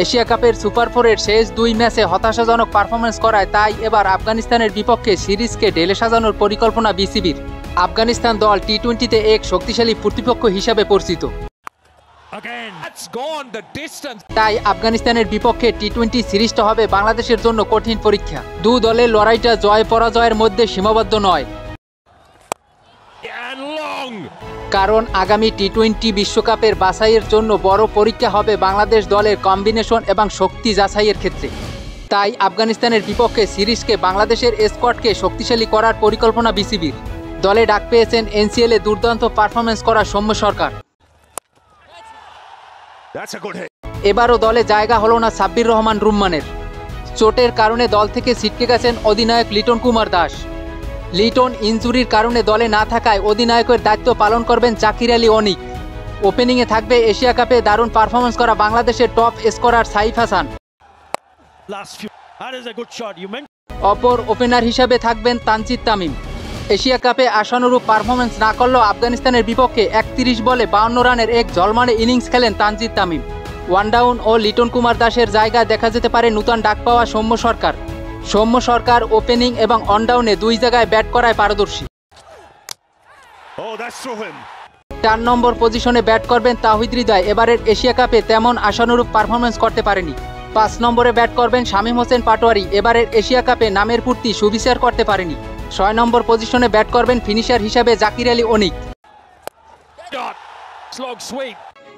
Asia কাপের super ফোরের শেষ 2 ম্যাচে হতাশাজনক পারফরম্যান্স করায় তাই এবার আফগানিস্তানের বিপক্ষে সিরিজকে ঢেলে সাজানোর পরিকল্পনা বিসিবির। আফগানিস্তান দল টি-20তে এক শক্তিশালী প্রতিপক্ষ হিসাবে পরিচিত। তাই আফগানিস্তানের বিপক্ষে টি-20 সিরিজটা হবে বাংলাদেশের জন্য কঠিন পরীক্ষা। দু দলের লড়াইটা জয় পরাজয়ের মধ্যে সীমাবদ্ধ নয়, কারণ আগামী টি-20 বিশ্বকাপের বাছাইয়ের জন্য বড় পরীক্ষা হবে বাংলাদেশ দলের কম্বিনেশন এবং শক্তি যাচাইয়ের ক্ষেত্রে। তাই আফগানিস্তানের বিপক্ষে সিরিজকে বাংলাদেশের স্কোয়াডকে শক্তিশালী করার পরিকল্পনা বিসিবির। দলে ডাক পেয়েছেন এনসিএলে দুর্দান্ত পারফরম্যান্স করা সৌম্য সরকার। এবারও দলে জায়গা হলো না সাব্বির রহমান রুম্মানের। চোটের কারণে দল থেকে ছিটকে গেছেন অধিনায়ক লিটন কুমার দাস। লিটন ইনজুরির কারণে দলে না থাকায় অধিনায়কের দায়িত্ব পালন করবেন জাকির আলী অনিক। ওপেনিংয়ে থাকবে এশিয়া কাপে দারুণ পারফরম্যান্স করা বাংলাদেশের টপ স্কোরার সাইফ হাসান। অপর ওপেনার হিসাবে থাকবেন তানজিদ তামিম। এশিয়া কাপে আশানুরূপ পারফরম্যান্স না করলেও আফগানিস্তানের বিপক্ষে 31 বলে 52 রানের এক ঝলমানে ইনিংস খেলেন তানজিদ তামিম। ওয়ানডাউন ও লিটন কুমার দাসের জায়গায় দেখা যেতে পারে নূতন ডাক পাওয়া সৌম্য সরকার। সৌম্য সরকার ওপেনিং এবং অনডাউনে 2 জায়গায় ব্যাট করায় পারদর্শী। 4 নম্বর পজিশনে ব্যাট করবেন তাওহিদ হৃদয়। এবারের এশিয়া কাপে তেমন আশানুরূপ পারফরম্যান্স করতে পারেনি। 5 নম্বরে ব্যাট করবেন শামীম হোসেন পাটোয়ারি। এবারের এশিয়া কাপে নামের পূর্তি সুবিচার করতে পারেনি। 6 নম্বর পজিশনে ব্যাট করবেন ফিনিশার হিসাবে জাকির আলী অনিক।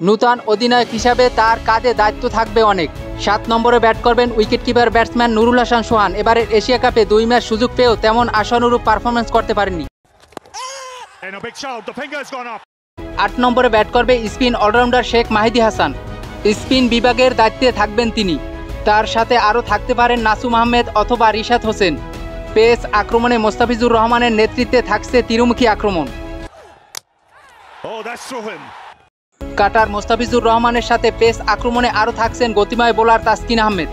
নূতন অধিনায়ক হিসাবে তার কাঁধে দায়িত্ব থাকবে অনেক। 7 নম্বরে ব্যাট করবেন উইকেটকিপার ব্যাটসম্যান নুরুল হাসান সোহান। এবারের এশিয়া কাপে 2 ম্যাচ সুযোগ পেয়েও তেমন আশানুরূপ পারফরম্যান্স করতে পারেননি। 8 নম্বরে ব্যাট করবে spin allrounder Sheikh Mahedi Hasan. Spin বিভাগের দায়িত্বে থাকবেন তিনি। তার সাথে আরও থাকতে পারেন নাসুম আহমেদ অথবা রিশাদ হোসেন। পেস আক্রমণে মোস্তাফিজুর রহমানের নেতৃত্বে থাকছে ত্রিমুখী আক্রমণ। কাটার মোস্তাফিজুর রহমানের সাথে পেস আক্রমণে আরও থাকছেন গতিময় বোলার তাসকিন আহমেদ।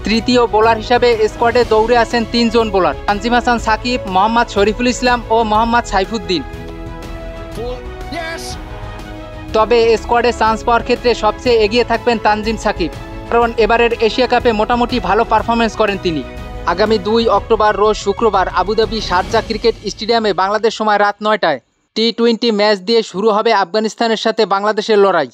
তৃতীয় বোলার হিসাবে স্কোয়াডে দৌড়ে আছেন 3 জন বোলার: তানজিম হাসান সাকিব, মোহাম্মদ শরীফুল ইসলাম ও মোহাম্মদ সাইফুদ্দিন। তবে স্কোয়াডে চান্স পাওয়ার ক্ষেত্রে সবচেয়ে এগিয়ে থাকবেন তানজিম সাকিব, কারণ এবারের এশিয়া কাপে মোটামুটি ভালো পারফরম্যান্স করেন তিনি। আগামী 2 অক্টোবর রোজ শুক্রবার আবুধাবি শারজা ক্রিকেট স্টেডিয়ামে বাংলাদেশ সময় রাত 9টায় টি-20 ম্যাচ দিয়ে শুরু হবে আফগানিস্তানের সাথে বাংলাদেশের লড়াই।